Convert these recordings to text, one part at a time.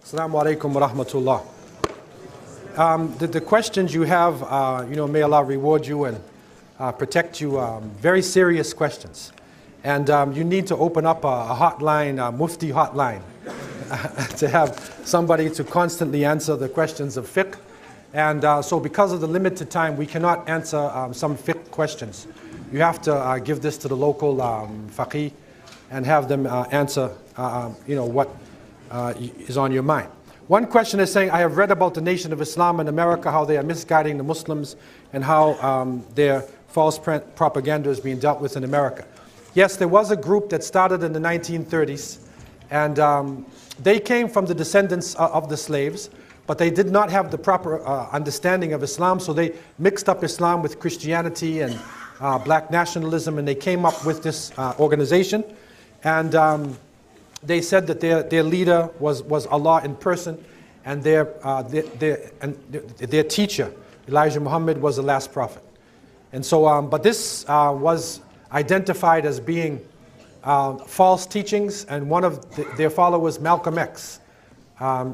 Assalamu alaikum wa rahmatullah. The questions you have, may Allah reward you and protect you, very serious questions. And you need to open up a hotline, a mufti hotline, to have somebody to constantly answer the questions of fiqh. And so because of the limited time, we cannot answer some fiqh questions. You have to give this to the local faqih and have them answer what is on your mind. One question is saying, I have read about the Nation of Islam in America, how they are misguiding the Muslims and how their false propaganda is being dealt with in America. Yes, there was a group that started in the 1930s, and they came from the descendants of the slaves, but they did not have the proper understanding of Islam, so they mixed up Islam with Christianity and black nationalism, and they came up with this organization. And they said that their leader was Allah in person, and their teacher, Elijah Muhammad, was the last prophet. And so, but this was identified as being false teachings, and one of their followers, Malcolm X,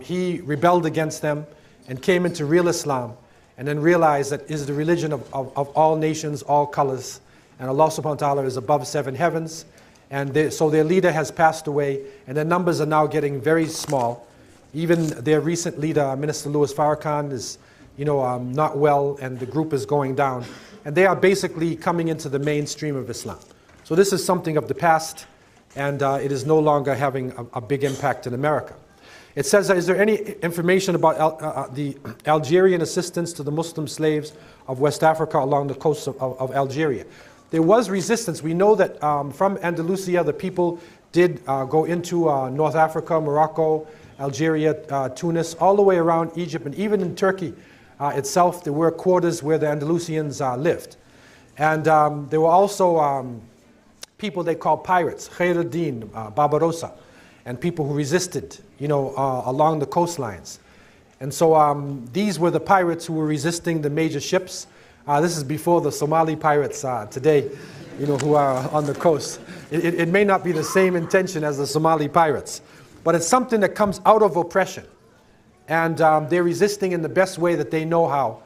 he rebelled against them and came into real Islam, and then realized that it is the religion of all nations, all colors, and Allah subhanahu wa ta'ala is above 7 heavens. And so their leader has passed away, and their numbers are now getting very small. Even their recent leader, Minister Louis Farrakhan, is not well, and the group is going down. And they are basically coming into the mainstream of Islam. So this is something of the past, and it is no longer having a big impact in America. It says, is there any information about the Algerian assistance to the Muslim slaves of West Africa along the coast of Algeria? There was resistance. We know that from Andalusia, the people did go into North Africa, Morocco, Algeria, Tunis, all the way around Egypt, and even in Turkey itself, there were quarters where the Andalusians lived. And there were also people they called pirates, Khairuddin, Barbarossa, and people who resisted, along the coastlines. And so these were the pirates who were resisting the major ships. This is before the Somali pirates today, who are on the coast. It may not be the same intention as the Somali pirates, but it's something that comes out of oppression. And they're resisting in the best way that they know how,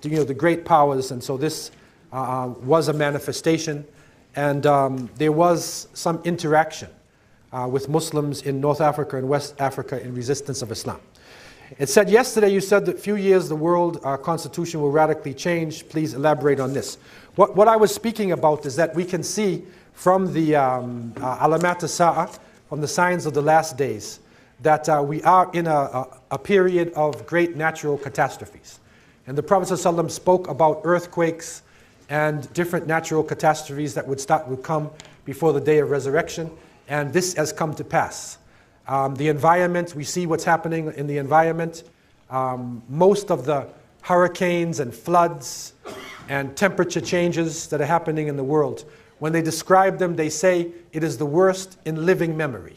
the great powers. And so this was a manifestation. And there was some interaction with Muslims in North Africa and West Africa in resistance of Islam. It said yesterday, you said that few years the world constitution will radically change. Please elaborate on this. What I was speaking about is that we can see from the alamat as-sa'a, from the signs of the last days, that we are in a period of great natural catastrophes. And the Prophet ﷺ spoke about earthquakes and different natural catastrophes that would come before the day of resurrection, and this has come to pass. The environment, we see what's happening in the environment. Most of the hurricanes and floods and temperature changes that are happening in the world, when they describe them, they say it is the worst in living memory.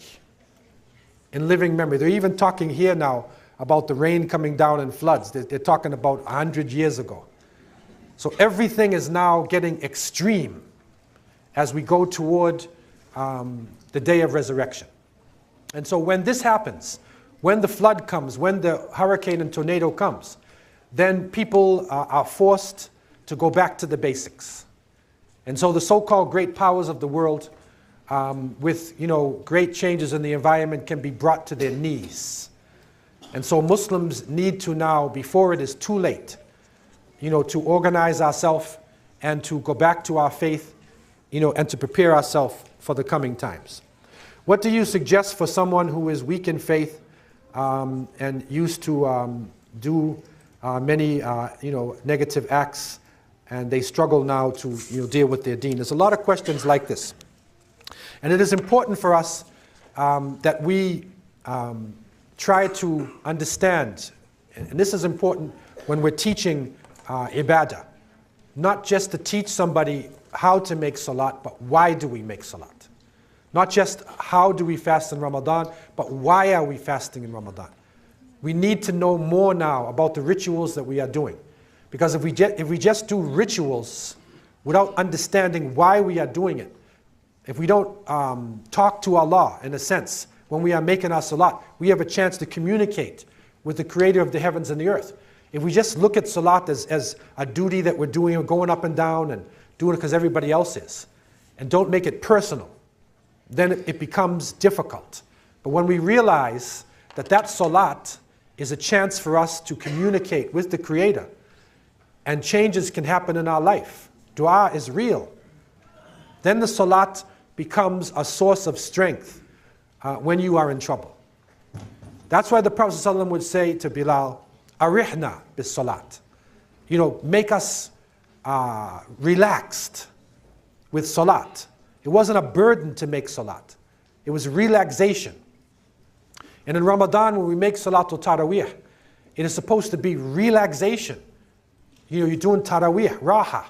In living memory. They're even talking here now about the rain coming down and floods. They're talking about 100 years ago. So everything is now getting extreme as we go toward the day of resurrection. And so when this happens, when the flood comes, when the hurricane and tornado comes, then people are forced to go back to the basics. And so the so-called great powers of the world, with great changes in the environment, can be brought to their knees. And so Muslims need to now, before it is too late, to organize ourselves and to go back to our faith, and to prepare ourselves for the coming times. What do you suggest for someone who is weak in faith and used to do many negative acts, and they struggle now to deal with their deen? There's a lot of questions like this. And it is important for us that we try to understand, and this is important when we're teaching ibadah, not just to teach somebody how to make salat, but why do we make salat? Not just how do we fast in Ramadan, but why are we fasting in Ramadan? We need to know more now about the rituals that we are doing. Because if we just do rituals without understanding why we are doing it, if we don't talk to Allah, in a sense, when we are making our salat, we have a chance to communicate with the creator of the heavens and the earth. If we just look at salat as a duty that we're doing, going up and down and doing it because everybody else is, and don't make it personal, then it becomes difficult. But when we realize that that salat is a chance for us to communicate with the creator, and changes can happen in our life, dua is real, then the salat becomes a source of strength when you are in trouble. That's why the Prophet ﷺ would say to Bilal, arihna bis salat. You know, make us relaxed with salat. It wasn't a burden to make salat. It was relaxation. And in Ramadan, when we make Salatul Taraweeh, it is supposed to be relaxation. You know, you're doing Taraweeh, Raha.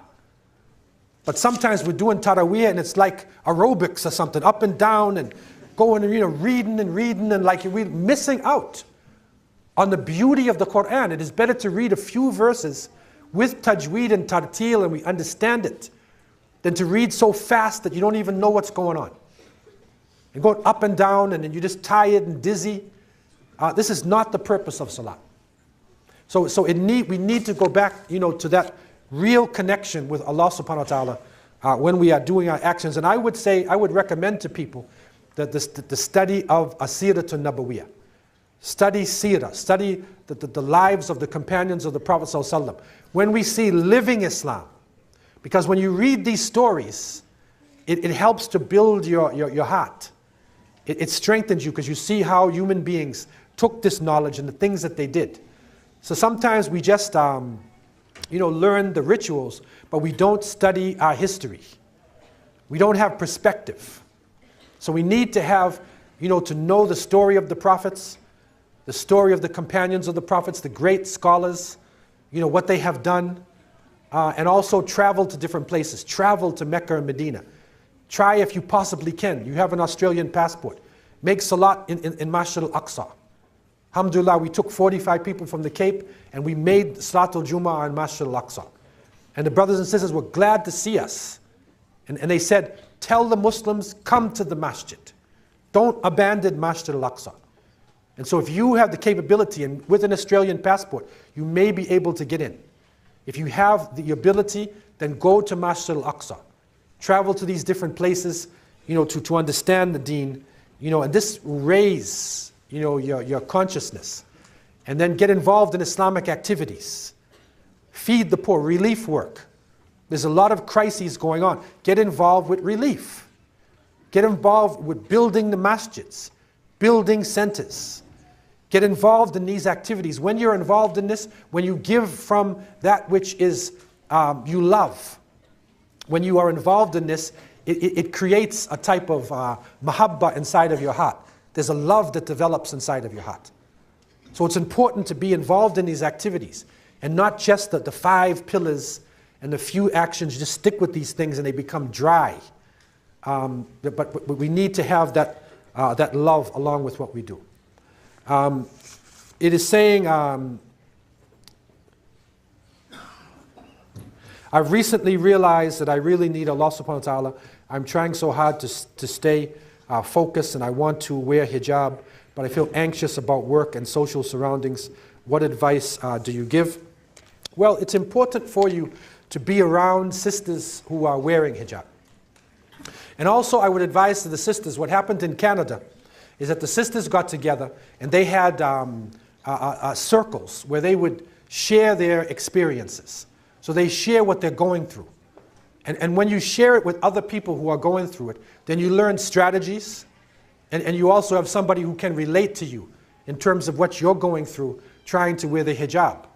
But sometimes we're doing Taraweeh and it's like aerobics or something, up and down and going and, you know, reading and like we're missing out on the beauty of the Quran. It is better to read a few verses with tajweed and tartil and we understand it than to read so fast that you don't even know what's going on. And going up and down and then you're just tired and dizzy. This is not the purpose of salat. So we need to go back, you know, to that real connection with Allah subhanahu wa ta'ala when we are doing our actions. And I would recommend to people that the study of Asiratun Nabawiyah. Study seerah, study the lives of the companions of the Prophet sallallahu alaihi wasallam. When we see living Islam, because when you read these stories, it helps to build your heart. It strengthens you because you see how human beings took this knowledge and the things that they did. So sometimes we just you know, learn the rituals, but we don't study our history. We don't have perspective. So we need to have, you know, to know the story of the prophets, the story of the companions of the prophets, the great scholars, you know, what they have done, and also travel to different places. Travel to Mecca and Medina. Try if you possibly can. You have an Australian passport. Make salat in Masjid al-Aqsa. Alhamdulillah, we took 45 people from the Cape and we made Salatul Jummah in Masjid al-Aqsa. And the brothers and sisters were glad to see us. And they said, tell the Muslims, come to the masjid. Don't abandon Masjid al-Aqsa. And so if you have the capability and with an Australian passport, you may be able to get in. If you have the ability, then go to Masjid al-Aqsa. Travel to these different places, you know, to understand the deen, you know, and this will raise, you know, your consciousness. And then get involved in Islamic activities. Feed the poor, relief work. There's a lot of crises going on. Get involved with relief. Get involved with building the masjids, building centers. Get involved in these activities. When you're involved in this, when you give from that which is you love, when you are involved in this, it creates a type of mahabba inside of your heart. There's a love that develops inside of your heart. So it's important to be involved in these activities and not just the 5 pillars and the few actions. Just stick with these things and they become dry. But we need to have that love along with what we do. It is saying, I've recently realized that I really need Allah subhanahu wa ta'ala. I'm trying so hard to stay focused and I want to wear hijab, but I feel anxious about work and social surroundings. What advice do you give? Well, it's important for you to be around sisters who are wearing hijab. And also I would advise to the sisters, what happened in Canada is that the sisters got together and they had circles where they would share their experiences. So they share what they're going through. And when you share it with other people who are going through it, then you learn strategies and you also have somebody who can relate to you in terms of what you're going through, trying to wear the hijab,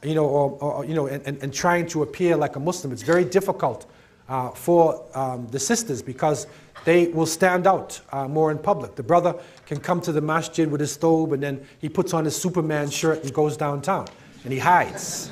you know, or you know, and trying to appear like a Muslim. It's very difficult for the sisters because they will stand out more in public. The brother can come to the masjid with his thobe and then he puts on his Superman shirt and goes downtown and he hides.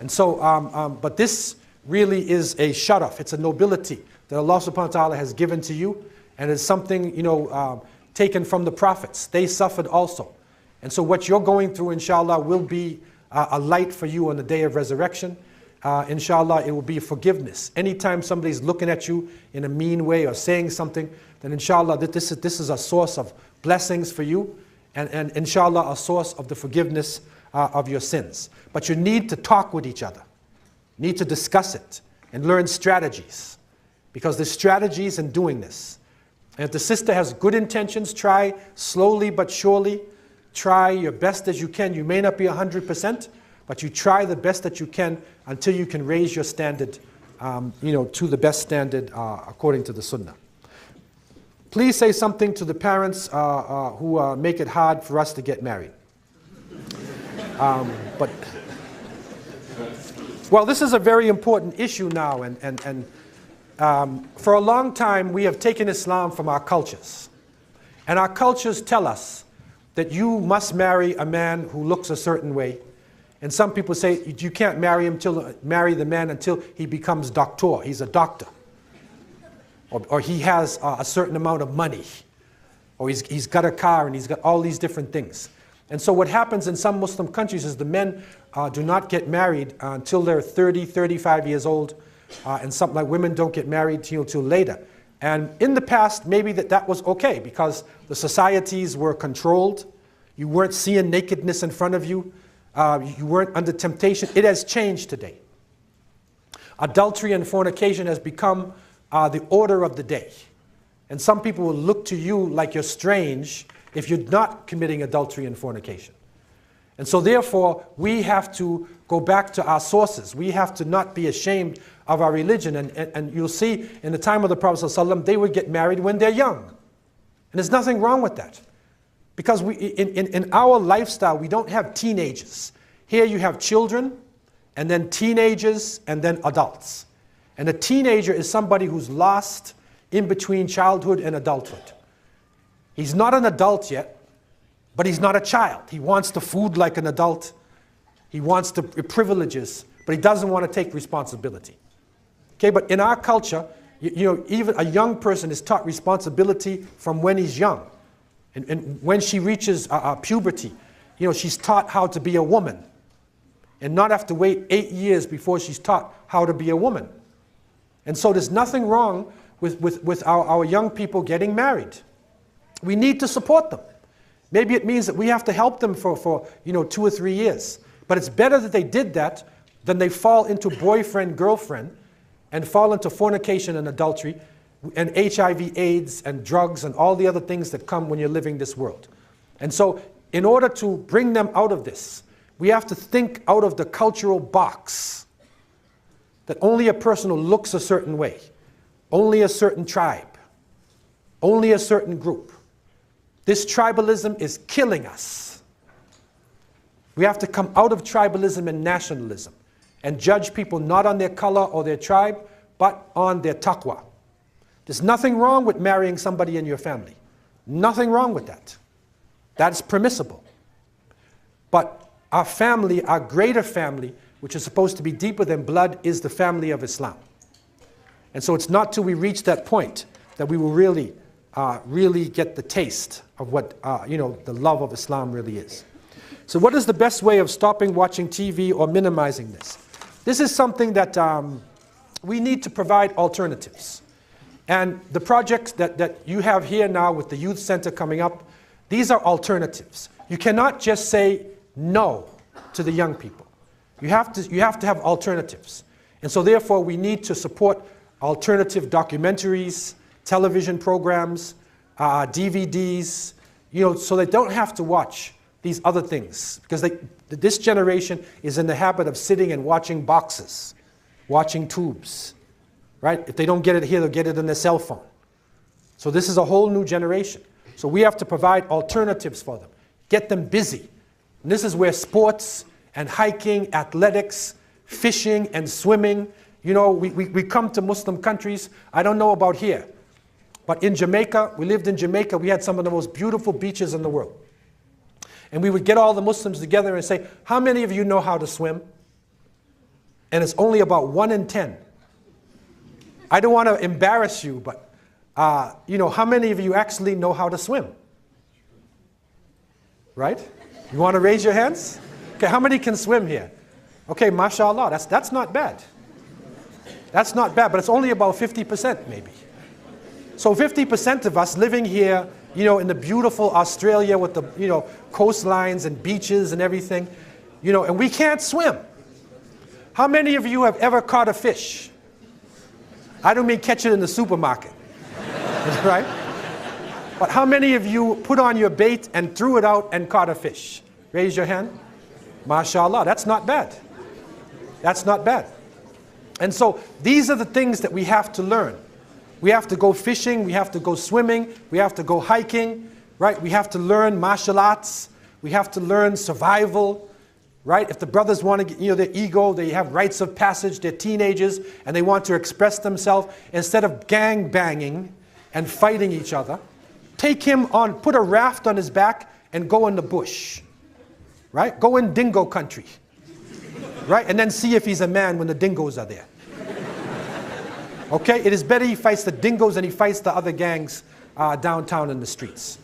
And so, but this really is a sharaf. It's a nobility that Allah subhanahu wa ta'ala has given to you, and it's something, you know, taken from the prophets. They suffered also. And so what you're going through, inshallah, will be a light for you on the day of resurrection. inshallah, it will be forgiveness. Anytime somebody's looking at you in a mean way or saying something, then inshallah, this is a source of blessings for you, and inshallah, a source of the forgiveness of your sins. But you need to talk with each other, need to discuss it, and learn strategies, because there's strategies in doing this. And if the sister has good intentions, try slowly but surely, try your best as you can. You may not be 100%, but you try the best that you can until you can raise your standard, to the best standard according to the Sunnah. Please say something to the parents who make it hard for us to get married. Well, this is a very important issue now, and for a long time we have taken Islam from our cultures. And our cultures tell us that you must marry a man who looks a certain way. And some people say you can't marry the man until he becomes doctor. He's a doctor. Or he has a certain amount of money. Or he's got a car and he's got all these different things. And so what happens in some Muslim countries is the men do not get married until they're 30, 35 years old. And something like women don't get married till later. And in the past, maybe that was okay because the societies were controlled. You weren't seeing nakedness in front of you. You weren't under temptation. It has changed today. Adultery and fornication has become the order of the day. And some people will look to you like you're strange if you're not committing adultery and fornication. And so therefore, we have to go back to our sources. We have to not be ashamed of our religion. And you'll see in the time of the Prophet ﷺ, they would get married when they're young. And there's nothing wrong with that. Because in our lifestyle, we don't have teenagers. Here you have children, and then teenagers, and then adults. And a teenager is somebody who's lost in between childhood and adulthood. He's not an adult yet, but he's not a child. He wants the food like an adult. He wants the privileges, but he doesn't want to take responsibility. Okay, but in our culture, even a young person is taught responsibility from when he's young. And when she reaches puberty, she's taught how to be a woman and not have to wait 8 years before she's taught how to be a woman. And so there's nothing wrong with our young people getting married. We need to support them. Maybe it means that we have to help them for 2 or 3 years. But it's better that they did that than they fall into boyfriend, girlfriend, and fall into fornication and adultery, and HIV, AIDS, and drugs, and all the other things that come when you're living this world. And so, in order to bring them out of this, we have to think out of the cultural box that only a person who looks a certain way, only a certain tribe, only a certain group. This tribalism is killing us. We have to come out of tribalism and nationalism and judge people not on their color or their tribe, but on their taqwa. There's nothing wrong with marrying somebody in your family. Nothing wrong with that. That's permissible. But our family, our greater family, which is supposed to be deeper than blood, is the family of Islam. And so it's not till we reach that point that we will really get the taste of what the love of Islam really is. So what is the best way of stopping watching TV or minimizing this? This is something that we need to provide alternatives. And the projects that you have here now with the youth center coming up, these are alternatives. You cannot just say no to the young people. You have to have alternatives. And so therefore we need to support alternative documentaries, television programs, DVDs, so they don't have to watch these other things. Because this generation is in the habit of sitting and watching boxes, watching tubes. Right? If they don't get it here, they'll get it on their cell phone. So this is a whole new generation. So we have to provide alternatives for them. Get them busy. And this is where sports and hiking, athletics, fishing and swimming, we come to Muslim countries. I don't know about here, but in Jamaica, we lived in Jamaica, we had some of the most beautiful beaches in the world. And we would get all the Muslims together and say, how many of you know how to swim? And it's only about 1 in 10. I don't want to embarrass you, but how many of you actually know how to swim? Right? You want to raise your hands? Okay, how many can swim here? Okay, mashallah, that's not bad. That's not bad, but it's only about 50% maybe. So 50% of us living here, you know, in the beautiful Australia with the, you know, coastlines and beaches and everything, you know, and we can't swim. How many of you have ever caught a fish? I don't mean catch it in the supermarket, right? But how many of you put on your bait and threw it out and caught a fish? Raise your hand. MashaAllah, that's not bad. That's not bad. And so these are the things that we have to learn. We have to go fishing, we have to go swimming, we have to go hiking, right? We have to learn martial arts, we have to learn survival, right? If the brothers want to get, you know, their ego, they have rites of passage, they're teenagers, and they want to express themselves, instead of gang banging and fighting each other, take him on, put a raft on his back and go in the bush, right? Go in dingo country, right? And then see if he's a man when the dingoes are there. Okay, it is better he fights the dingoes than he fights the other gangs downtown in the streets.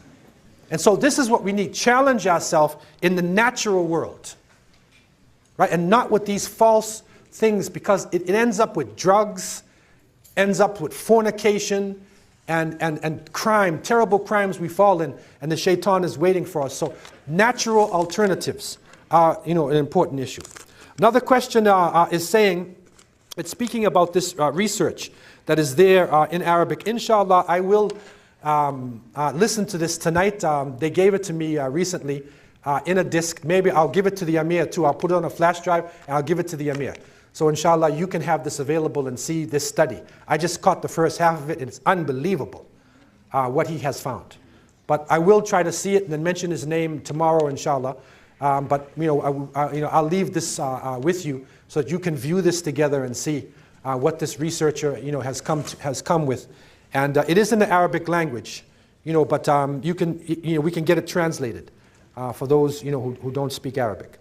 And so this is what we need. Challenge ourselves in the natural world, right? And not with these false things, because it ends up with drugs, ends up with fornication and crime, terrible crimes we fall in, and the shaitan is waiting for us. So natural alternatives are, you know, an important issue. Another question is saying, it's speaking about this research that is there in Arabic. Inshallah, I will listen to this tonight. They gave it to me recently in a disc. Maybe I'll give it to the Amir too. I'll put it on a flash drive and I'll give it to the Amir. So inshallah, you can have this available and see this study. I just caught the first half of it, and it's unbelievable what he has found. But I will try to see it and then mention his name tomorrow, inshallah. But you know, I'll leave this with you so that you can view this together and see what this researcher, you know, has come with. And it is in the Arabic language, you know, but we can get it translated for those, you know, who don't speak Arabic.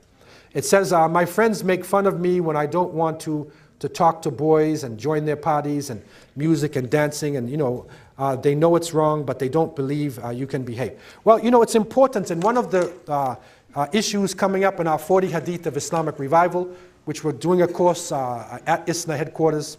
It says, my friends make fun of me when I don't want to talk to boys and join their parties and music and dancing, and you know, they know it's wrong, but they don't believe you can behave. Well, you know, it's important, and one of the issues coming up in our 40 Hadith of Islamic Revival, which we're doing a course at ISNA headquarters,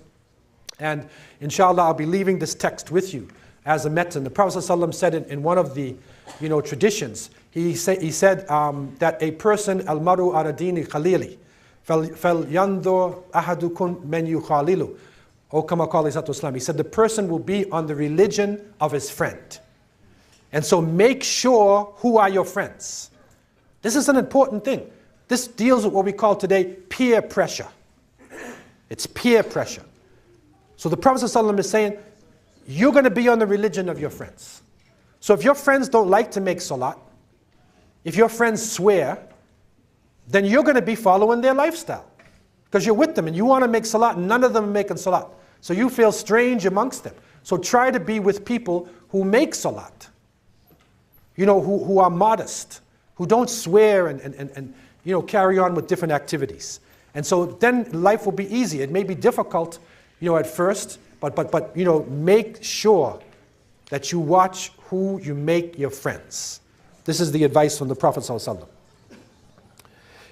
and inshallah I'll be leaving this text with you as a metan. The Prophet ﷺ said in one of the, you know, traditions, he said that a person, al-maru ala dini khalili, fel yandur ahadukum men yukhalilu, O kama qala alayhi salatu. He said the person will be on the religion of his friend. And so make sure who are your friends. This is an important thing. This deals with what we call today peer pressure. It's peer pressure. So the Prophet ﷺ is saying, you're going to be on the religion of your friends. So if your friends don't like to make salat, if your friends swear, then you're going to be following their lifestyle. Because you're with them and you want to make salat and none of them are making salat. So you feel strange amongst them. So try to be with people who make salat. You know, who are modest, who don't swear and you know, carry on with different activities. And so then life will be easy. It may be difficult, you know, at first, but you know, make sure that you watch who you make your friends. This is the advice from the Prophet ﷺ.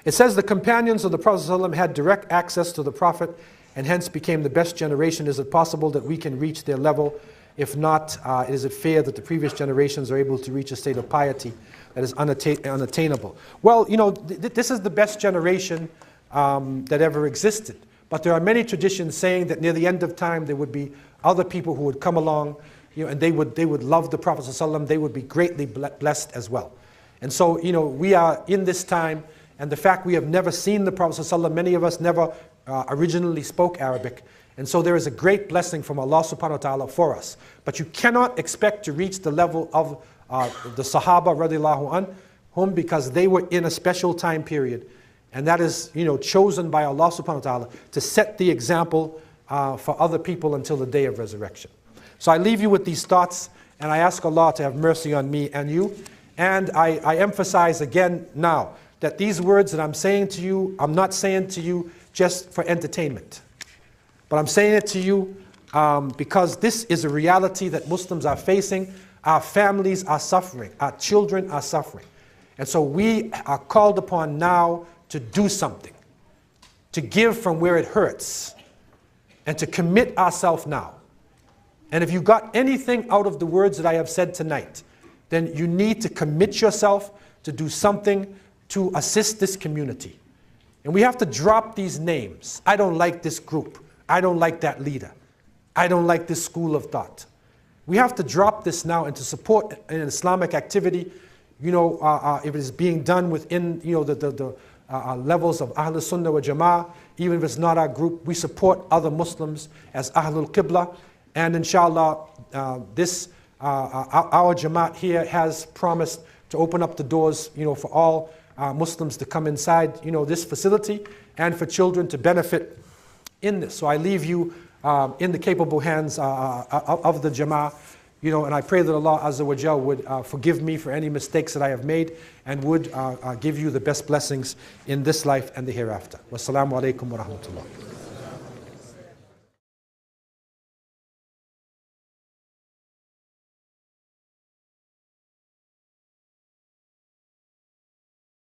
It says the companions of the Prophet ﷺ had direct access to the Prophet and hence became the best generation. Is it possible that we can reach their level? If not, is it fair that the previous generations are able to reach a state of piety that is unattainable? Well, you know, this is the best generation that ever existed. But there are many traditions saying that near the end of time there would be other people who would come along, you know, and they would love the Prophet ﷺ. They would be greatly blessed as well. And so, you know, we are in this time, and the fact we have never seen the Prophet ﷺ, many of us never originally spoke Arabic. And so there is a great blessing from Allah subhanahu wa ta'ala for us. But you cannot expect to reach the level of the Sahaba radiallahu anhum, because they were in a special time period. And that is, you know, chosen by Allah subhanahu wa ta'ala to set the example for other people until the day of resurrection. So I leave you with these thoughts, and I ask Allah to have mercy on me and you. And I emphasize again now that these words that I'm saying to you, I'm not saying to you just for entertainment. But I'm saying it to you because this is a reality that Muslims are facing. Our families are suffering. Our children are suffering. And so we are called upon now to do something. to give from where it hurts and to commit ourselves now. And if you got anything out of the words that I have said tonight, then you need to commit yourself to do something to assist this community. And we have to drop these names. I don't like this group. I don't like that leader. I don't like this school of thought. We have to drop this now and to support an Islamic activity, if it is being done within, the levels of Ahlul Sunnah wa Jama'ah. Even if it's not our group, we support other Muslims as Ahlul Qibla. And inshallah, our Jamaat here has promised to open up the doors, for all Muslims to come inside, this facility, and for children to benefit in this. So I leave you in the capable hands of the Jama'ah, and I pray that Allah Azza wa Jal would forgive me for any mistakes that I have made and would give you the best blessings in this life and the hereafter. Wassalamu alaikum wa rahmatullah.